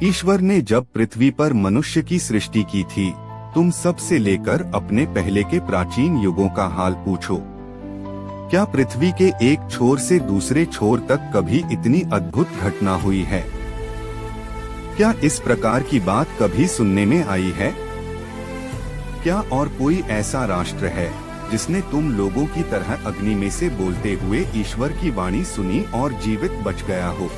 ईश्वर ने जब पृथ्वी पर मनुष्य की सृष्टि की थी, तुम सब से लेकर अपने पहले के प्राचीन युगों का हाल पूछो। क्या पृथ्वी के एक छोर से दूसरे छोर तक कभी इतनी अद्भुत घटना हुई है? क्या इस प्रकार की बात कभी सुनने में आई है? क्या और कोई ऐसा राष्ट्र है जिसने तुम लोगों की तरह अग्नि में से बोलते हुए ईश्वर की वाणी सुनी और जीवित बच गया हो?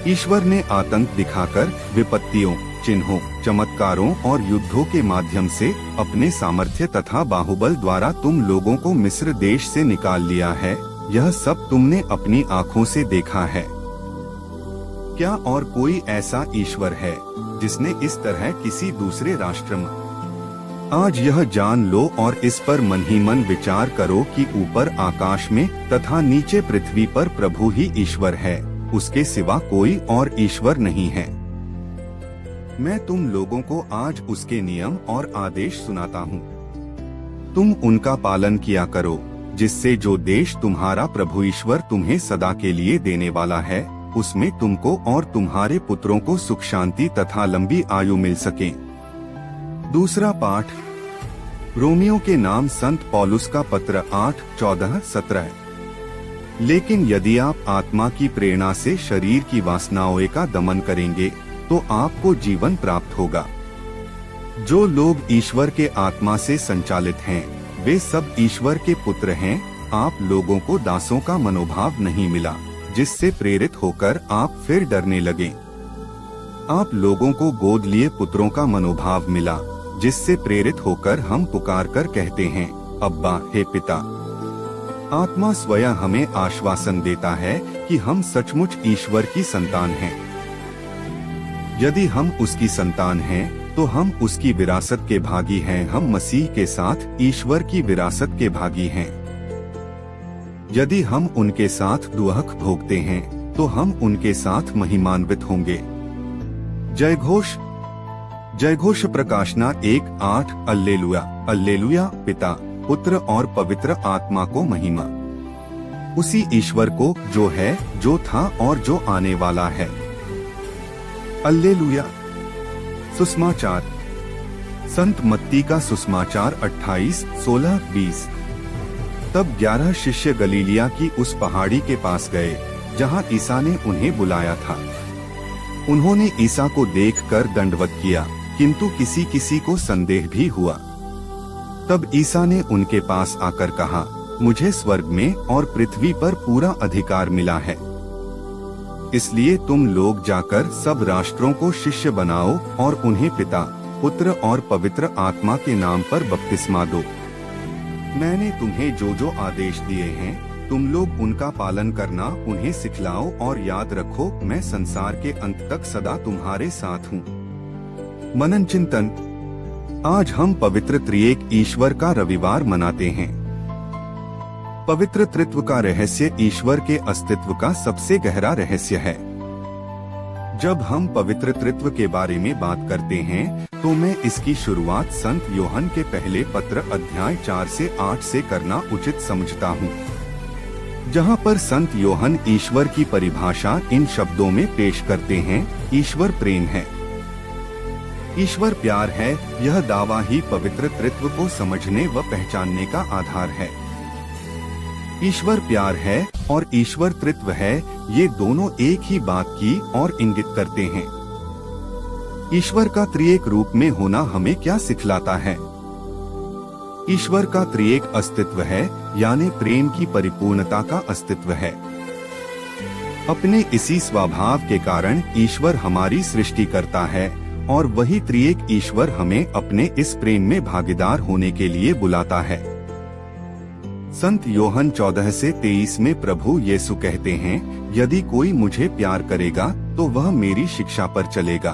ईश्वर ने आतंक दिखाकर विपत्तियों, चिन्हों, चमत्कारों और युद्धों के माध्यम से अपने सामर्थ्य तथा बाहुबल द्वारा तुम लोगों को मिस्र देश से निकाल लिया है। यह सब तुमने अपनी आँखों से देखा है। क्या और कोई ऐसा ईश्वर है जिसने इस तरह किसी दूसरे राष्ट्र में? आज यह जान लो और इस पर मन ही मन विचार करो कि ऊपर आकाश में तथा नीचे पृथ्वी पर प्रभु ही ईश्वर है, उसके सिवा कोई और ईश्वर नहीं है। मैं तुम लोगों को आज उसके नियम और आदेश सुनाता हूँ। तुम उनका पालन किया करो, जिससे जो देश तुम्हारा प्रभु ईश्वर तुम्हें सदा के लिए देने वाला है, उसमें तुमको और तुम्हारे पुत्रों को सुख शांति तथा लंबी आयु मिल सके। दूसरा पाठ रोमियों के नाम संत पौलुस का पत्र 8:14-17। लेकिन यदि आप आत्मा की प्रेरणा से शरीर की वासनाओं का दमन करेंगे तो आपको जीवन प्राप्त होगा। जो लोग ईश्वर के आत्मा से संचालित हैं, वे सब ईश्वर के पुत्र हैं। आप लोगों को दासों का मनोभाव नहीं मिला, जिससे प्रेरित होकर आप फिर डरने लगे। आप लोगों को गोद लिए पुत्रों का मनोभाव मिला, जिससे प्रेरित होकर हम पुकार कर कहते हैं, अब्बा, हे पिता। आत्मा स्वयं हमें आश्वासन देता है कि हम सचमुच ईश्वर की संतान हैं। यदि हम उसकी संतान हैं, तो हम उसकी विरासत के भागी हैं। हम मसीह के साथ ईश्वर की विरासत के भागी हैं। यदि हम उनके साथ दुख भोगते हैं, तो हम उनके साथ महिमान्वित होंगे। जय घोष। जय घोष प्रकाशना 1:8। Alleluia, alleluia. पिता, पुत्र और पवित्र आत्मा को महिमा। उसी ईश्वर को जो है, जो था और जो आने वाला है। अल्लेलुया। सुसमाचार। संत मत्ती का सुसमाचार 28:16-20। तब 11 शिष्य गलीलिया की उस पहाड़ी के पास गए जहां ईसा ने उन्हें बुलाया था। उन्होंने ईसा को देखकर दंडवत किया, किंतु किसी किसी को संदेह भी हुआ। तब ईसा ने उनके पास आकर कहा, मुझे स्वर्ग में और पृथ्वी पर पूरा अधिकार मिला है। इसलिए तुम लोग जाकर सब राष्ट्रों को शिष्य बनाओ और उन्हें पिता, पुत्र और पवित्र आत्मा के नाम पर बपतिस्मा दो। मैंने तुम्हें जो जो आदेश दिए हैं, तुम लोग उनका पालन करना, उन्हें सिखलाओ और याद रखो, मैं संसार के अंत तक सदा तुम्हारे साथ हूँ। मनन चिंतन। आज हम पवित्र त्रिएक ईश्वर का रविवार मनाते हैं। पवित्र त्रित्व का रहस्य ईश्वर के अस्तित्व का सबसे गहरा रहस्य है। जब हम पवित्र त्रित्व के बारे में बात करते हैं, तो मैं इसकी शुरुआत संत योहन के पहले पत्र अध्याय 4-8 से करना उचित समझता हूँ, जहाँ पर संत योहन ईश्वर की परिभाषा इन शब्दों में पेश करते हैं, ईश्वर प्रेम है। ईश्वर प्यार है। यह दावा ही पवित्र त्रित्व को समझने व पहचानने का आधार है। ईश्वर प्यार है और ईश्वर त्रित्व है, ये दोनों एक ही बात की और इंगित करते हैं। ईश्वर का त्रिएक रूप में होना हमें क्या सिखलाता है? ईश्वर का त्रिएक अस्तित्व है, यानी प्रेम की परिपूर्णता का अस्तित्व है। अपने इसी स्वभाव के कारण ईश्वर हमारी सृष्टि करता है और वही त्रिएक ईश्वर हमें अपने इस प्रेम में भागीदार होने के लिए बुलाता है। संत योहन 14-23 में प्रभु यीशु कहते हैं, यदि कोई मुझे प्यार करेगा तो वह मेरी शिक्षा पर चलेगा।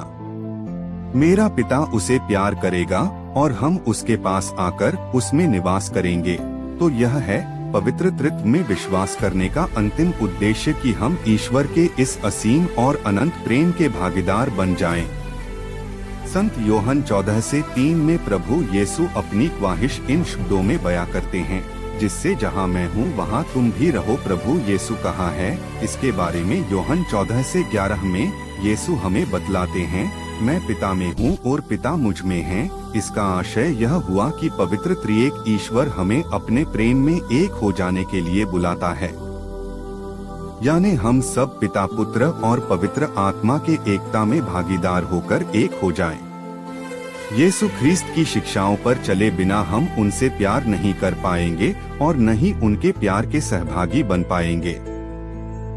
मेरा पिता उसे प्यार करेगा और हम उसके पास आकर उसमें निवास करेंगे। तो यह है पवित्र त्रित्व में विश्वास करने का अंतिम उद्देश्य कि हम ईश्वर के इस असीम और अनंत प्रेम के भागीदार बन जाएं। संत योहन 14:3 में प्रभु यीशु अपनी ख्वाहिश इन शब्दों में बयां करते हैं, जिससे जहाँ मैं हूँ वहाँ तुम भी रहो प्रभु यीशु कहा है। इसके बारे में यूहन्ना 14:11 में यीशु हमें बतलाते हैं, मैं पिता में हूँ और पिता मुझ में है। इसका आशय यह हुआ कि पवित्र त्रिएक ईश्वर हमें अपने प्रेम में एक हो जाने के लिए बुलाता है, यानी हम सब पिता पुत्र और पवित्र आत्मा के एकता में भागीदार होकर एक हो जाएं। यीशु ख्रीस्त की शिक्षाओं पर चले बिना हम उनसे प्यार नहीं कर पाएंगे और न ही उनके प्यार के सहभागी बन पाएंगे।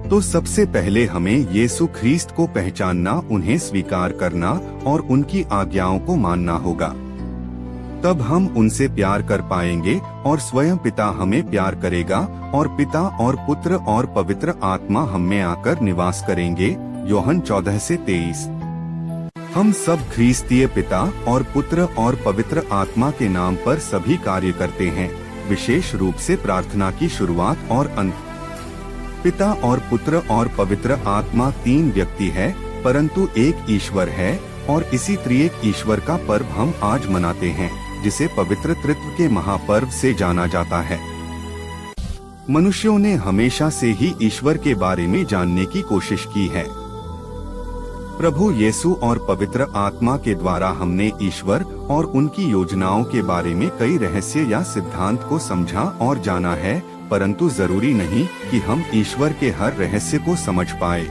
तो सबसे पहले हमें यीशु ख्रीस्त को पहचानना, उन्हें स्वीकार करना और उनकी आज्ञाओं को मानना होगा। तब हम उनसे प्यार कर पाएंगे और स्वयं पिता हमें प्यार करेगा और पिता और पुत्र और पवित्र आत्मा हम में आकर निवास करेंगे। यूहन्ना 14:23। हम सब ख्रीस्तीय पिता और पुत्र और पवित्र आत्मा के नाम पर सभी कार्य करते हैं, विशेष रूप से प्रार्थना की शुरुआत और अंत। पिता और पुत्र और पवित्र आत्मा तीन व्यक्ति है, परंतु एक ईश्वर है और इसी त्रिएक ईश्वर का पर्व हम आज मनाते हैं, जिसे पवित्र त्रित्व के महापर्व से जाना जाता है। मनुष्यों ने हमेशा से ही ईश्वर के बारे में जानने की कोशिश की है। प्रभु यीशु और पवित्र आत्मा के द्वारा हमने ईश्वर और उनकी योजनाओं के बारे में कई रहस्य या सिद्धांत को समझा और जाना है, परंतु जरूरी नहीं कि हम ईश्वर के हर रहस्य को समझ पाए।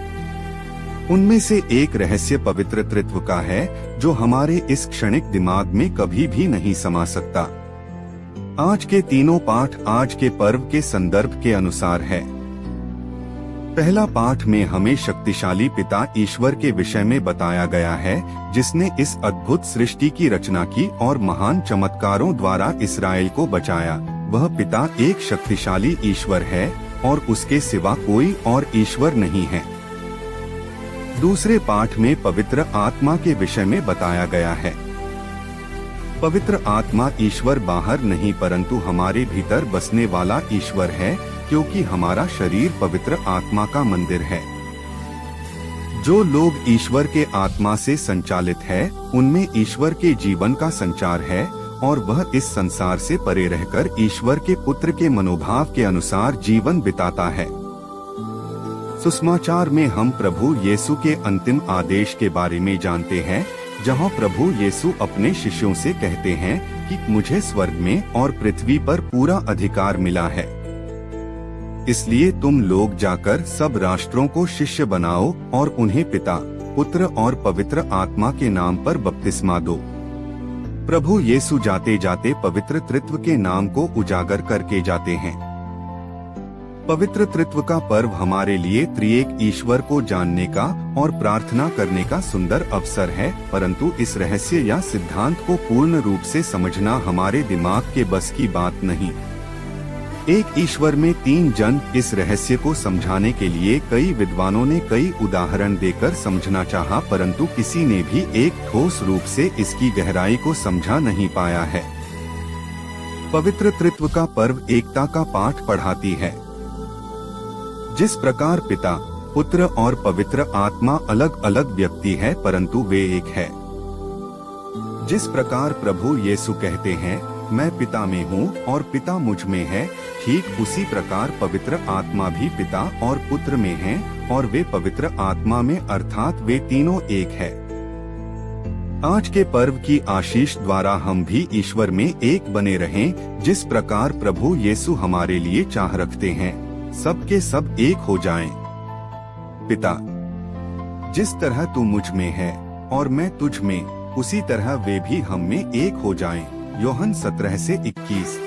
उनमें से एक रहस्य पवित्र त्रित्व का है, जो हमारे इस क्षणिक दिमाग में कभी भी नहीं समा सकता। आज के तीनों पाठ आज के पर्व के संदर्भ के अनुसार है। पहला पाठ में हमें शक्तिशाली पिता ईश्वर के विषय में बताया गया है, जिसने इस अद्भुत सृष्टि की रचना की और महान चमत्कारों द्वारा इसराइल को बचाया। वह पिता एक शक्तिशाली ईश्वर है और उसके सिवा कोई और ईश्वर नहीं है। दूसरे पाठ में पवित्र आत्मा के विषय में बताया गया है। पवित्र आत्मा ईश्वर बाहर नहीं परंतु हमारे भीतर बसने वाला ईश्वर है, क्योंकि हमारा शरीर पवित्र आत्मा का मंदिर है। जो लोग ईश्वर के आत्मा से संचालित है, उनमें ईश्वर के जीवन का संचार है और वह इस संसार से परे रहकर ईश्वर के पुत्र के मनोभाव के अनुसार जीवन बिताता है। सुसमाचार में हम प्रभु यीशु के अंतिम आदेश के बारे में जानते हैं, जहां प्रभु यीशु अपने शिष्यों से कहते हैं कि मुझे स्वर्ग में और पृथ्वी पर पूरा अधिकार मिला है, इसलिए तुम लोग जाकर सब राष्ट्रों को शिष्य बनाओ और उन्हें पिता, पुत्र और पवित्र आत्मा के नाम पर बपतिस्मा दो। प्रभु यीशु जाते जाते पवित्र त्रित्व के नाम को उजागर करके जाते हैं। पवित्र त्रित्व का पर्व हमारे लिए त्रिएक ईश्वर को जानने का और प्रार्थना करने का सुंदर अवसर है, परंतु इस रहस्य या सिद्धांत को पूर्ण रूप से समझना हमारे दिमाग के बस की बात नहीं। एक ईश्वर में तीन जन, इस रहस्य को समझाने के लिए कई विद्वानों ने कई उदाहरण देकर समझना चाहा, परंतु किसी ने भी एक ठोस रूप से इसकी गहराई को समझा नहीं पाया है। पवित्र त्रित्व का पर्व एकता का पाठ पढ़ाती है। जिस प्रकार पिता, पुत्र और पवित्र आत्मा अलग अलग व्यक्ति है, परंतु वे एक है। जिस प्रकार प्रभु यीशु कहते हैं, मैं पिता में हूँ और पिता मुझ में है, ठीक उसी प्रकार पवित्र आत्मा भी पिता और पुत्र में है और वे पवित्र आत्मा में, अर्थात वे तीनों एक है। आज के पर्व की आशीष द्वारा हम भी ईश्वर में एक बने रहें, जिस प्रकार प्रभु यीशु हमारे लिए चाह रखते हैं, सब के सब एक हो जाएं। पिता, जिस तरह तू मुझ में है और मैं तुझ में, उसी तरह वे भी हम में एक हो जाएं। यूहन्ना 17:21।